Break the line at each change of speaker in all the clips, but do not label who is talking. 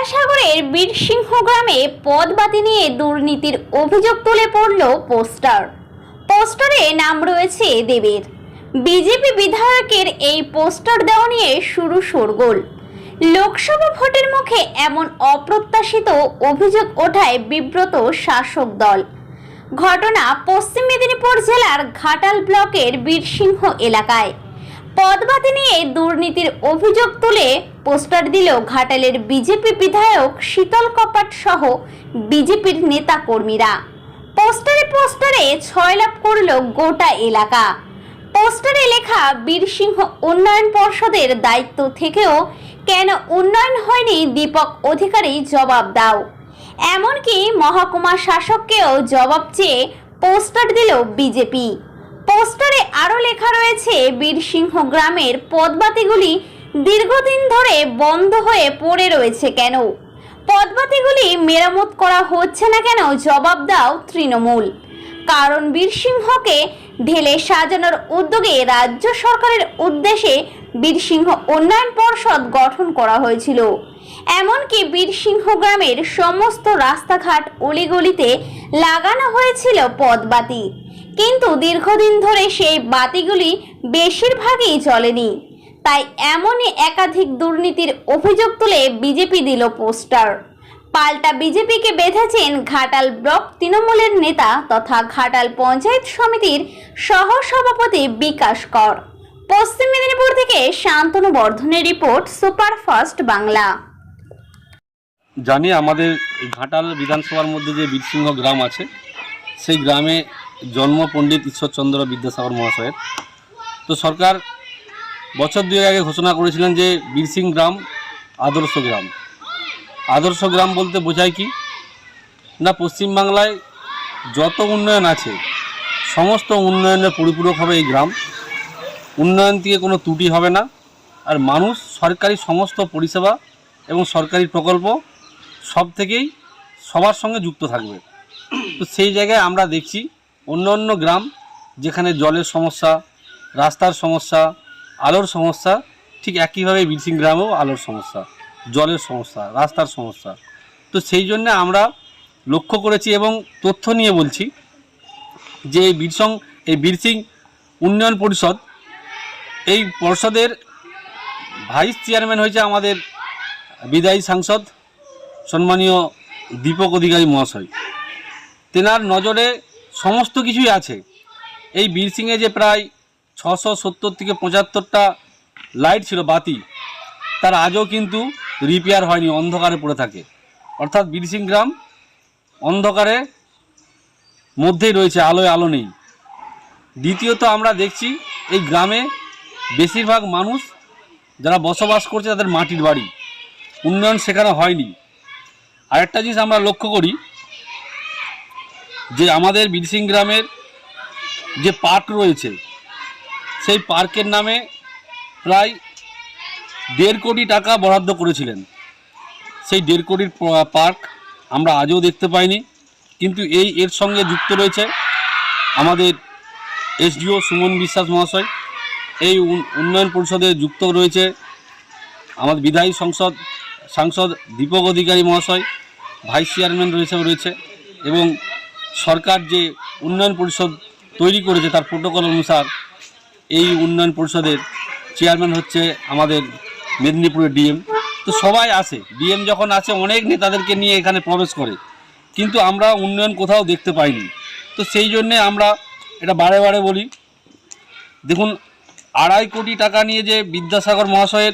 বিদ্যাসাগরের বীরসিংহ গ্রামে পদ বাতি নিয়ে দুর্নীতির অভিযোগ তুলে পড়ল পোস্টারে নাম রয়েছে দেবের। বিজেপি বিধায়কের এই পোস্টার দেওয়া নিয়ে শুরু শোরগোল। লোকসভা ভোটের মুখে এমন অপ্রত্যাশিত অভিযোগ ওঠায় বিব্রত শাসক দল। ঘটনা পশ্চিম মেদিনীপুর জেলার ঘাটাল ব্লকের বীরসিংহ এলাকায়। পদবাতি নিয়ে দুর্নীতির অভিযোগ তুলে পোস্টার দিল ঘাটালের বিজেপি বিধায়ক শীতল কপাট সহ বিজেপির নেতা কর্মীরা। পোস্টারে ছয়লাভ করল গোটা এলাকা। পোস্টারে লেখা বীরসিংহ উন্নয়ন পর্ষদের দায়িত্ব থেকেও কেন উন্নয়ন হয়নি দীপক অধিকারী জবাব দাও। এমনকি মহকুমা শাসককেও জবাব চেয়ে পোস্টার দিল বিজেপি। পোস্টারে আরো লেখা রয়েছে বীরসিংহ গ্রামের পদবাতিগুলি দীর্ঘদিন ধরে বন্ধ হয়ে পড়ে রয়েছে কেন, পদবাতিগুলি মেরামত করা হচ্ছে না কেন জবাব দাও তৃণমূল। কারণ বীরসিংহকে ঢেলে সাজানোর উদ্যোগে রাজ্য সরকারের উদ্দেশ্যে বীরসিংহ উন্নয়ন পর্ষদ গঠন করা হয়েছিল। এমনকি বীরসিংহ গ্রামের সমস্ত রাস্তাঘাট অলিগলিতে লাগানো হয়েছিল পদবাতি, কিন্তু দীর্ঘদিন ধরে সেই বাতিগুলি বেশিরভাগই জ্বলেনি। তাই এমনই একাধিক দুর্নীতির অভিযোগ তুলে বিজেপি দিল পোস্টার। পাল্টা বিজেপিকে বেঁধেছেন ঘাটাল ব্লক তৃণমূলের নেতা তথা ঘাটাল পঞ্চায়েত সমিতির সহ সভাপতি বিকাশ কর। পশ্চিম মেদিনীপুর থেকে শান্তনু বর্ধনের রিপোর্ট, সুপারফাস্ট বাংলা।
জানি আমাদের ঘাটাল বিধানসভার মধ্যে যে বীরসিংহ গ্রাম আছে, সেই গ্রামে জন্ম পণ্ডিত ঈশ্বরচন্দ্র বিদ্যাসাগর মহাশয়ের। তো সরকার বছর দুয়েক আগে ঘোষণা করেছিলেন যে বীরসিংহ গ্রাম আদর্শ গ্রাম। আদর্শ গ্রাম বলতে বোঝায় কি না, পশ্চিমবাংলায় যত উন্নয়ন আছে সমস্ত উন্নয়নের পরিপূরক হবে এই গ্রাম। উন্নয়ন থেকে কোনো ত্রুটি হবে না, আর মানুষ সরকারি সমস্ত পরিষেবা এবং সরকারি প্রকল্প সব থেকেই সবার সঙ্গে যুক্ত থাকবে। তো সেই জায়গায় আমরা দেখছি অন্য অন্য গ্রাম যেখানে জলের সমস্যা, রাস্তার সমস্যা, আলোর সমস্যা, ঠিক একইভাবে বীরসিংহ গ্রামেও আলোর সমস্যা, জলের সমস্যা, রাস্তার সমস্যা। তো সেই জন্য আমরা লক্ষ্য করেছি এবং তথ্য নিয়ে বলছি যে এই বীরসিংহ উন্নয়ন পরিষদ, এই পর্ষদের ভাইস চেয়ারম্যান হয়েছে আমাদের বিদায়ী সাংসদ সম্মানীয় দীপক অধিকারী মহাশয়। তেনার নজরে সমস্ত কিছুই আছে। এই বীরসিংহে যে প্রায় 670 থেকে 75টা লাইট ছিল, বাতি, তার আজও কিন্তু রিপেয়ার হয়নি, অন্ধকারে পড়ে থাকে। অর্থাৎ বীরসিংহ গ্রাম অন্ধকারে মধ্যেই রয়েছে, আলোয় আলো নেই। দ্বিতীয়ত আমরা দেখছি এই গ্রামে বেশিরভাগ মানুষ যারা বসবাস করছে তাদের মাটির বাড়ি, উন্নয়ন সেখানে হয়নি। আরেকটা জিনিস আমরা লক্ষ্য করি যে আমাদের বীরসিংহ গ্রামের যে পার্ক রয়েছে, সেই পার্কের নামে প্রায় 1.5 কোটি টাকা বরাদ্দ করেছিলেন। সেই 1.5 কোটির পার্ক আমরা আজও দেখতে পাইনি। কিন্তু এর সঙ্গে যুক্ত রয়েছে আমাদের এসডিও সুমন বিশ্বাস মহাশয়, এই উন্নয়ন পরিষদে যুক্ত রয়েছে আমাদের বিধায়ী সাংসদ দীপক অধিকারী মহাশয়, ভাইস চেয়ারম্যান রয়েছে এবং সরকার যে উন্নয়ন পরিষদ তৈরি করেছে তার প্রোটোকল অনুসার এই উন্নয়ন পরিষদের চেয়ারম্যান হচ্ছে আমাদের মেদিনীপুরের ডিএম। তো সবাই আসে, ডিএম যখন আসে অনেক নেতাদেরকে নিয়ে এখানে প্রবেশ করে, কিন্তু আমরা উন্নয়ন কোথাও দেখতে পাইনি। তো সেই জন্যে আমরা এটা বারে বারে বলি, দেখুন 2.5 কোটি টাকা নিয়ে যে বিদ্যাসাগর মহাশয়ের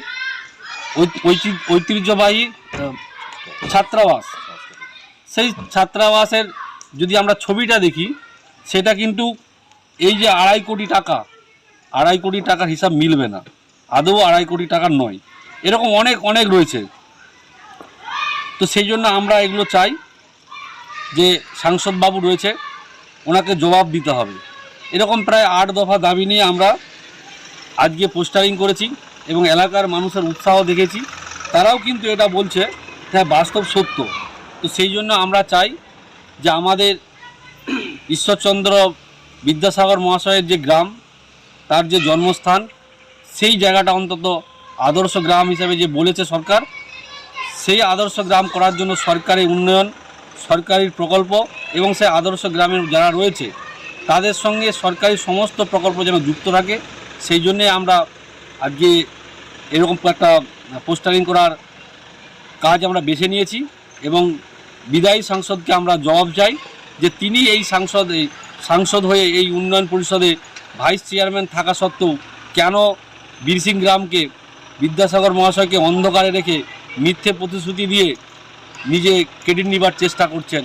ঐতিহ্যবাহী ছাত্রাবাস, সেই ছাত্রাবাসের যদি আমরা ছবিটা দেখি, সেটা কিন্তু এই যে 2.5 কোটি টাকার হিসাব মিলবে না, আদৌ 2.5 কোটি টাকার নয়। এরকম অনেক রয়েছে। তো সেই জন্য আমরা এগুলো চাই যে সাংসদবাবু রয়েছে, ওনাকে জবাব দিতে হবে। এরকম প্রায় 8 দফা দাবি নিয়ে আমরা আজকে পোস্টারিং করেছি এবং এলাকার মানুষের উৎসাহ দেখেছি, তারাও কিন্তু এটা বলছে হ্যাঁ বাস্তব সত্য। তো সেই জন্য আমরা চাই যে আমাদের ঈশ্বরচন্দ্র বিদ্যাসাগর মহাশয়ের যে গ্রাম, তার যে জন্মস্থান, সেই জায়গাটা অন্তত আদর্শ গ্রাম হিসেবে যে বলেছে সরকার, সেই আদর্শ গ্রাম করার জন্য সরকারি উন্নয়ন, সরকারি প্রকল্প এবং সেই আদর্শ গ্রামের যারা রয়েছে তাদের সঙ্গে সরকারি সমস্ত প্রকল্প যেন যুক্ত থাকে, সেই জন্যে আমরা আজকে এরকম একটা পোস্টারিং করার কাজ আমরা বেছে নিয়েছি। এবং বিদায়ী সাংসদকে আমরা জবাব চাই যে তিনি এই সাংসদ হয়ে এই উন্নয়ন পরিষদে ভাইস চেয়ারম্যান থাকা সত্ত্বেও কেন বীরসিং গ্রামকে বিদ্যাসাগর মহাশয়কে অন্ধকারে রেখে মিথ্যে প্রতিশ্রুতি দিয়ে নিজে ক্রেডিট নেবার চেষ্টা করছেন।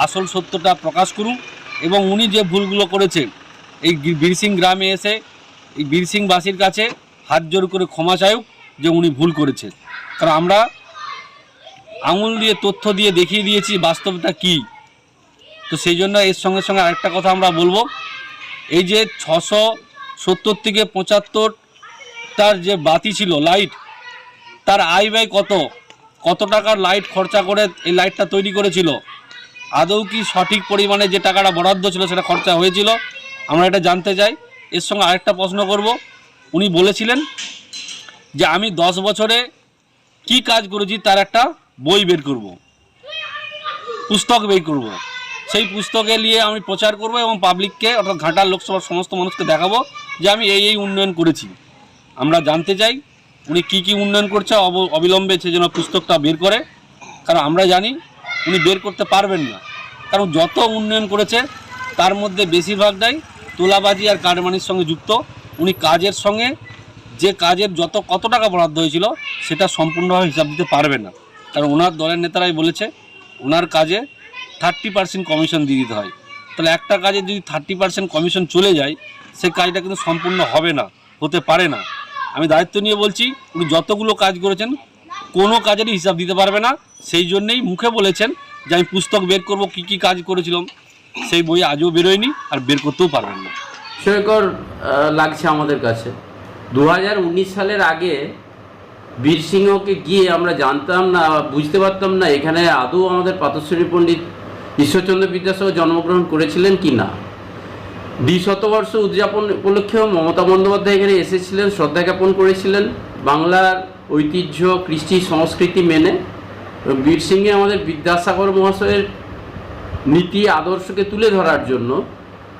আসল সত্যটা প্রকাশ করুন এবং উনি যে ভুলগুলো করেছেন এই বীরসিং গ্রামে এসে এই বীরসিংবাসীর কাছে হাত জোর করে ক্ষমা চাইুক যে উনি ভুল করেছেন। কারণ আমরা আঙুল দিয়ে তথ্য দিয়ে দেখিয়ে দিয়েছি বাস্তবতা কী। তো সেই জন্য এর সঙ্গে সঙ্গে আরেকটা কথা আমরা বলবো, এই যে 670 থেকে 75টার যে বাতি ছিল লাইট, তার আয় ব্যয় কত টাকার লাইট খরচা করে এই লাইটটা তৈরি করেছিল, আদৌ কি সঠিক পরিমাণে যে টাকাটা বরাদ্দ ছিল সেটা খরচা হয়েছিল, আমরা এটা জানতে চাই। এর সঙ্গে আরেকটা প্রশ্ন করব, উনি বলেছিলেন যে আমি 10 বছরে কি কাজ করেছি তার একটা বই বের করব, পুস্তক বের করব, সেই পুস্তকে নিয়ে আমি প্রচার করব এবং পাবলিককে অর্থাৎ ঘাটাল লোকসভার সমস্ত মানুষকে দেখাবো যে আমি এই উন্নয়ন করেছি। আমরা জানতে চাই উনি কি উন্নয়ন করছে, অবিলম্বে সে যেন পুস্তকটা বের করে। কারণ আমরা জানি উনি বের করতে পারবেন না, কারণ যত উন্নয়ন করেছে তার মধ্যে বেশিরভাগটাই তোলাবাজি আর কারমানির সঙ্গে যুক্ত। উনি কাজের সঙ্গে যে কাজের কত টাকা বরাদ্দ হয়েছিল সেটা সম্পূর্ণভাবে হিসাব দিতে পারবে না। কারণ ওনার দলের নেতারাই বলেছে ওনার কাজে 30% কমিশন দিয়ে দিতে হয়। তাহলে একটা কাজে যদি 30% কমিশন চলে যায় সে কাজটা কিন্তু সম্পূর্ণ হবে না, হতে পারে না। আমি দায়িত্ব নিয়ে বলছি উনি যতগুলো কাজ করেছেন কোনো কাজেরই হিসাব দিতে পারবে না। সেই জন্যেই মুখে বলেছেন যে আমি পুস্তক বের করব কি কাজ করেছিলাম, সেই বই আজও বেরোয়নি আর বের করতেও পারবেন না।
বিস্ময়কর লাগছে আমাদের কাছে। 2019 সালের আগে বীরসিংহকে গিয়ে আমরা জানতাম না, বুঝতে পারতাম না এখানে আদৌ আমাদের পাতশ্বরী পণ্ডিত ঈশ্বরচন্দ্র বিদ্যাসাগর জন্মগ্রহণ করেছিলেন কি না। 20 শতবর্ষ উদযাপন উপলক্ষেও মমতা বন্দ্যোপাধ্যায় এখানে এসেছিলেন, শ্রদ্ধা জ্ঞাপন করেছিলেন বাংলার ঐতিহ্য কৃষ্টি সংস্কৃতি মেনে। বীরসিংহে আমাদের বিদ্যাসাগর মহাশয়ের নীতি আদর্শকে তুলে ধরার জন্য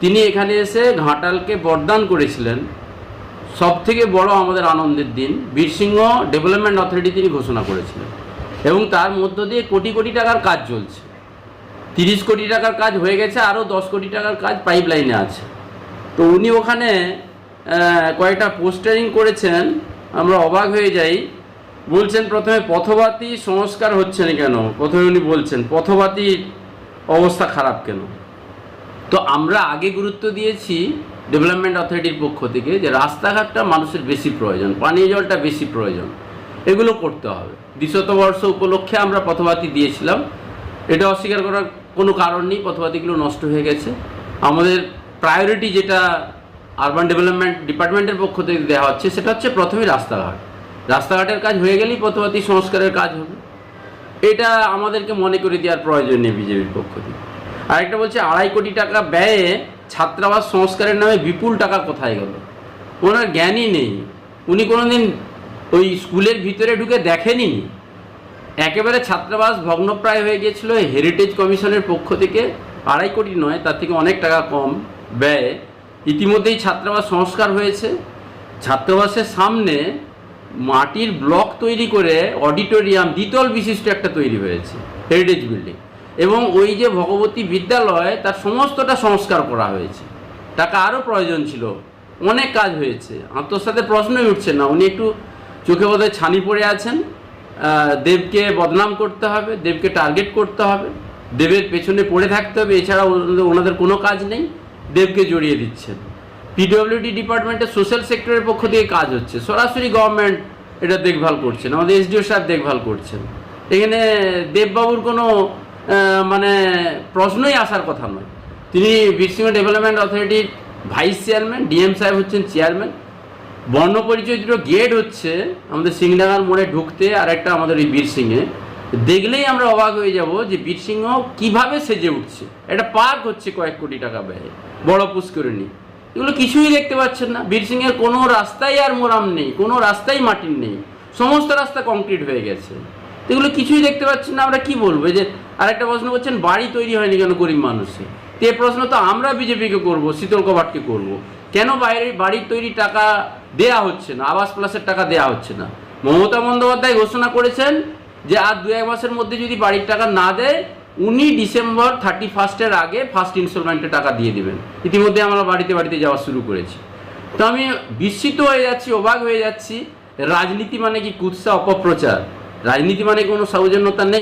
তিনি এখানে এসে ঘাটালকে বরদান করেছিলেন। সবথেকে বড় আমাদের আনন্দের দিন বীরসিংহ ডেভেলপমেন্ট অথরিটি তিনি ঘোষণা করেছিলেন এবং তার মধ্য দিয়ে কোটি কোটি টাকার কাজ চলছে। 30 কোটি টাকার কাজ হয়ে গেছে, আরও 10 কোটি টাকার কাজ পাইপ লাইনে আছে। তো উনি ওখানে কয়েকটা পোস্টারিং করেছেন, আমরা অবাক হয়ে যাই। বলছেন প্রথমে পথবাতি সংস্কার হচ্ছে না কেন, প্রথমে উনি বলছেন পথবাতির অবস্থা খারাপ কেন। তো আমরা আগে গুরুত্ব দিয়েছি ডেভেলপমেন্ট অথরিটির পক্ষ থেকে যে রাস্তাঘাটটা মানুষের বেশি প্রয়োজন, পানীয় জলটা বেশি প্রয়োজন, এগুলো করতে হবে। 200 শতবর্ষ উপলক্ষে আমরা পথবাতি দিয়েছিলাম, এটা অস্বীকার করার কোনো কারণ নেই। পথবাতিগুলো নষ্ট হয়ে গেছে। আমাদের প্রায়োরিটি যেটা আরবান ডেভেলপমেন্ট ডিপার্টমেন্টের পক্ষ থেকে দেওয়া হচ্ছে সেটা হচ্ছে প্রথমে রাস্তাঘাটের কাজ হয়ে গেলেই পথবাতি সংস্কারের কাজ হবে। এটা আমাদেরকে মনে করে দেওয়ার প্রয়োজন নেই বিজেপির পক্ষ থেকে। আরেকটা বলছে 2.5 কোটি টাকা ব্যয়ে ছাত্রাবাস সংস্কারের নামে বিপুল টাকা কোথায় গেল। ওনার জ্ঞানই নেই, উনি কোনোদিন ওই স্কুলের ভিতরে ঢুকে দেখেনি। একেবারে ছাত্রাবাস ভগ্নপ্রায় হয়ে গিয়েছিল। হেরিটেজ কমিশনের পক্ষ থেকে 2.5 কোটি নয়, তার থেকে অনেক টাকা কম ব্যয়ে ইতিমধ্যেই ছাত্রাবাস সংস্কার হয়েছে। ছাত্রাবাসের সামনে মাটির ব্লক তৈরি করে অডিটোরিয়াম 2 তল বিশিষ্ট একটা তৈরি হয়েছে হেরিটেজ বিল্ডিং, এবং ওই যে ভগবতী বিদ্যালয় তার সমস্তটা সংস্কার করা হয়েছে। টাকা আরও প্রয়োজন ছিল, অনেক কাজ হয়েছে, আত্মসাতে প্রশ্নই উঠছে না। উনি একটু চোখে বোধহয় ছানি পড়ে আছেন। দেবকে বদনাম করতে হবে, দেবকে টার্গেট করতে হবে, দেবের পেছনে পড়ে থাকতে হবে, এছাড়া ওনাদের কোনো কাজ নেই। দেবকে জড়িয়ে দিচ্ছেন। পিডব্লিউডি ডিপার্টমেন্টের সোশ্যাল সেক্টরের পক্ষ থেকে কাজ হচ্ছে, সরাসরি গভর্নমেন্ট এটা দেখভাল করছেন, আমাদের এসডিও সাহেব দেখভাল করছেন। এখানে দেববাবুর কোনো মানে প্রশ্নই আসার কথা নয়। তিনি বীরসিংহ ডেভেলপমেন্ট অথরিটির ভাইস চেয়ারম্যান, ডিএম সাহেব হচ্ছেন চেয়ারম্যান। বর্ণপরিচয় দুটো গেট হচ্ছে আমাদের সিংডাঙ্গার মোড়ে ঢুকতে, আর একটা আমাদের ওই বীরসিংহে। দেখলেই আমরা অবাক হয়ে যাব যে বীরসিংহ কীভাবে সেজে উঠছে। একটা পার্ক হচ্ছে কয়েক কোটি টাকা ব্যয়ে, বড় পুষ্করিণী, এগুলো কিছুই দেখতে পাচ্ছেন না। বীরসিংহের কোনো রাস্তাই আর মোরাম নেই, কোনো রাস্তাই মাটির নেই, সমস্ত রাস্তা কংক্রিট হয়ে গেছে। তো এগুলো কিছুই দেখতে পাচ্ছি না, আমরা কি বলবো? এই যে আরেকটা প্রশ্ন করছেন বাড়ি তৈরি হয়নি কেন গরিব মানুষের, তো এই প্রশ্ন তো আমরা বিজেপিকে করবো, শীতল কভারকে করবো, কেন বাড়ির তৈরি টাকা দেয়া হচ্ছে না, আবাস প্লাসের টাকা দেয়া হচ্ছে না? মমতা বন্দ্যোপাধ্যায় ঘোষণা করেছেন যে আর 2-1 মাসের মধ্যে যদি বাড়ির টাকা না দেয় উনি ডিসেম্বর 31-এর আগে ফার্স্ট ইনস্টলমেন্টে টাকা দিয়ে দেবেন। ইতিমধ্যে আমরা বাড়িতে বাড়িতে যাওয়া শুরু করেছি। তো আমি বিস্মিত হয়ে যাচ্ছি, অবাক হয়ে যাচ্ছি। রাজনীতি মানে কি কুৎসা, অপপ্রচার? রাজনীতি মানে কোনো সৌজন্যতা নেই?